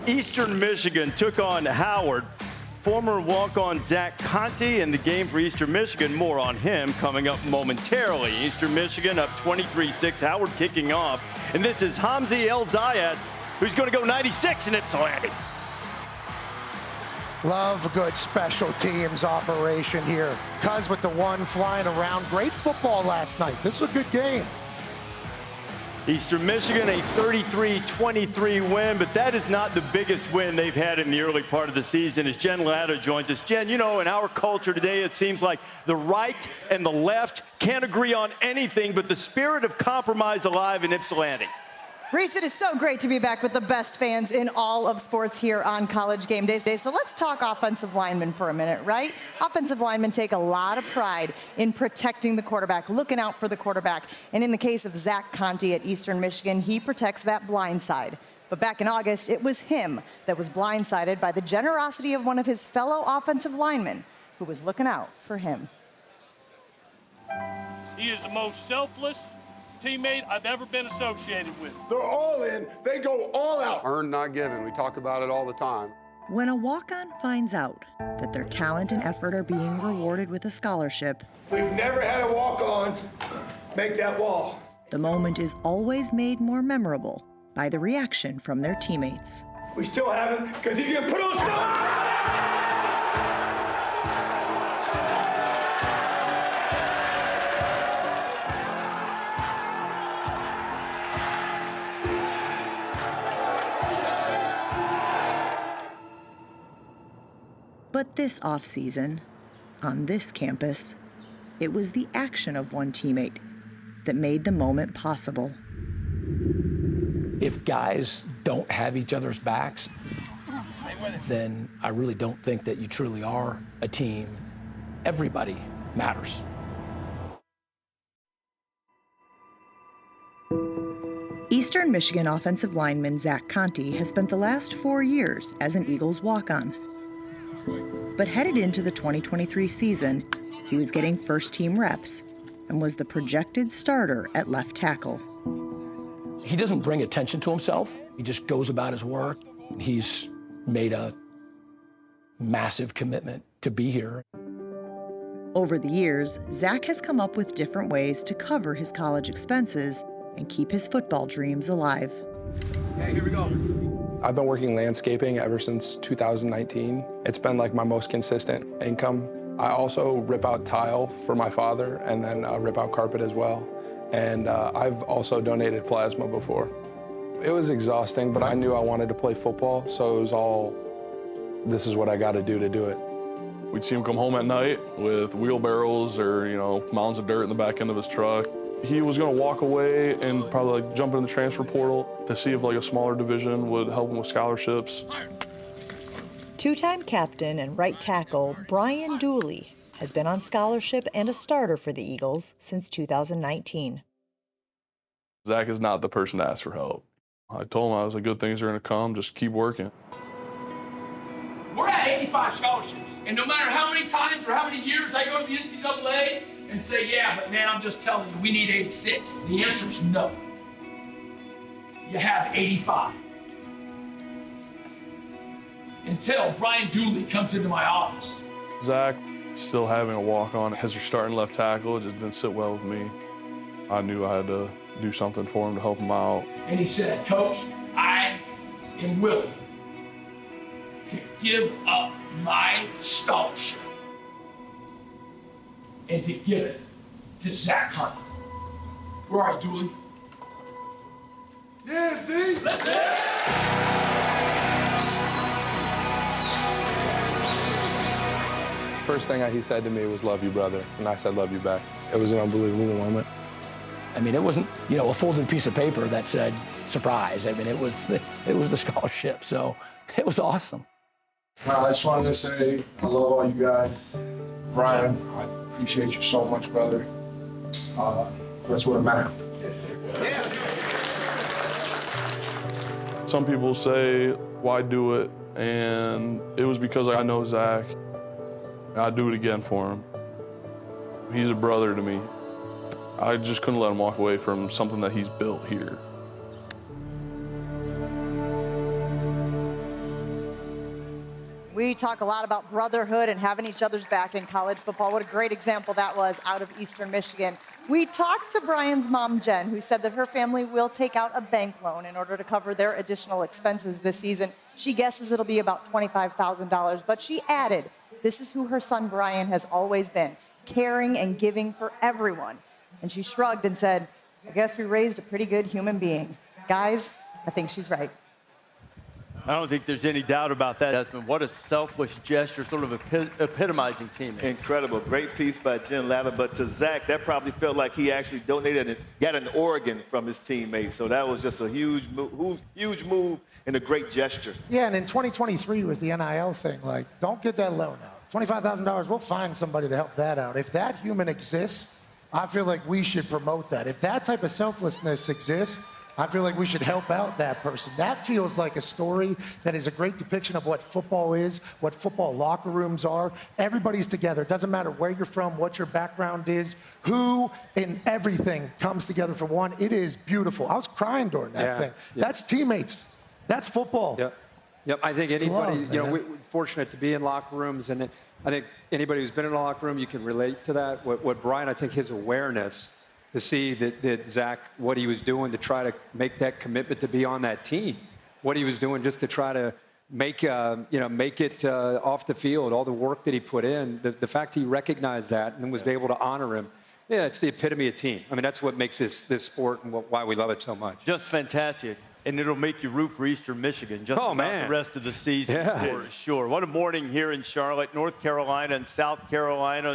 Eastern Michigan took on Howard. Former walk-on Zack Conti in the game for Eastern Michigan. More on him coming up momentarily. Eastern Michigan up 23-6. Howard kicking off. And this is Hamzi El Zayed, who's going to go 96 in Ypsilanti. Love a good special teams operation here. Cuz with the one flying around. Great football last night. This was a good game. Eastern Michigan, a 33-23 win, but that is not the biggest win they've had in the early part of the season. As Jen Latta joins us. Jen, you know, in our culture today, it seems like the right and the left can't agree on anything, but the spirit of compromise alive in Ypsilanti. Reese, it is so great to be back with the best fans in all of sports here on College Game Day. So let's talk offensive linemen for a minute, right? Offensive linemen take a lot of pride in protecting the quarterback, looking out for the quarterback. And in the case of Zack Conti at Eastern Michigan, he protects that blind side. But back in August, it was him that was blindsided by the generosity of one of his fellow offensive linemen who was looking out for him. He is the most selfless teammate I've ever been associated with. They're all in. They go all out. Earned, not given. We talk about it all the time. When a walk-on finds out that their talent and effort are being rewarded with a scholarship, We've never had a walk-on make that wall. the moment is always made more memorable by the reaction from their teammates. We still haven't, because he's going to put on stuff. But this off-season, on this campus, it was the action of one teammate that made the moment possible. If guys don't have each other's backs, then I really don't think that you truly are a team. Everybody matters. Eastern Michigan offensive lineman Zack Conti has spent the last 4 years as an Eagles walk-on. But headed into the 2023 season, he was getting first-team reps and was the projected starter at left tackle. He doesn't bring attention to himself. He just goes about his work. He's made a massive commitment to be here. Over the years, Zack has come up with different ways to cover his college expenses and keep his football dreams alive. Hey, here we go. I've been working landscaping ever since 2019. It's been like my most consistent income. I also rip out tile for my father and then rip out carpet as well. And I've also donated plasma before. It was exhausting, but I knew I wanted to play football, so it was all, this is what I got to do it. We'd see him come home at night with wheelbarrows or, mounds of dirt in the back end of his truck. He was going to walk away and probably jump in the transfer portal to see if a smaller division would help him with scholarships. Two-time captain and right tackle Brian Dooley has been on scholarship and a starter for the Eagles since 2019. Zack is not the person to ask for help. I told him, I was like, good things are going to come, just keep working. We're at 85 scholarships, and no matter how many times or how many years I go to the NCAA and say, yeah, but man, I'm just telling you, we need 86. The answer is no. You have 85. Until Brian Dooley comes into my office. Zack, still having a walk-on as your starting left tackle, it just didn't sit well with me. I knew I had to do something for him to help him out. And he said, Coach, I am willing to give up my scholarship and to give it to Zack Conti. Where are you, Dooley? Yeah, see? Let's go! First thing he said to me was, love you, brother. And I said, love you back. It was an unbelievable moment. I mean, it wasn't, a folded piece of paper that said surprise. I mean, it was the scholarship, so it was awesome. I just wanted to say I love all you guys. Brian, I appreciate you so much, brother. That's what matters. Some people say, why do it? And it was because I know Zack. And I'd do it again for him. He's a brother to me. I just couldn't let him walk away from something that he's built here. We talk a lot about brotherhood and having each other's back in college football. What a great example that was out of Eastern Michigan. We talked to Brian's mom, Jen, who said that her family will take out a bank loan in order to cover their additional expenses this season. She guesses it'll be about $25,000, but she added, this is who her son Brian has always been, caring and giving for everyone. And she shrugged and said, I guess we raised a pretty good human being. Guys, I think she's right. I don't think there's any doubt about that, Desmond. What a selfless gesture, sort of epitomizing teammate. Incredible. Great piece by Jen Latta. But to Zack, that probably felt like he actually donated and got an organ from his teammate. So that was just a huge move and a great gesture. Yeah, and in 2023 with the NIL thing, like, don't get that loan out. $25,000, we'll find somebody to help that out. If that human exists, I feel like we should promote that. If that type of selflessness exists, I feel like we should help out that person. That feels like a story that is a great depiction of what football is, what football locker rooms are. Everybody's together. It doesn't matter where you're from, what your background is, who and everything comes together for one. It is beautiful. I was crying during that thing. Yeah. That's teammates. That's football. Yep. I think anybody, we're fortunate to be in locker rooms, and I think anybody who's been in a locker room, you can relate to that. What Brian, I think his awareness to see that Zack, what he was doing to try to make that commitment to be on that team, what he was doing just to try to make it off the field, all the work that he put in, the fact he recognized that and was able to honor him. Yeah, it's the epitome of team. I mean, that's what makes this sport and why we love it so much. Just fantastic. And it'll make you root for Eastern Michigan just about the rest of the season for sure. What a morning here in Charlotte, North Carolina and South Carolina.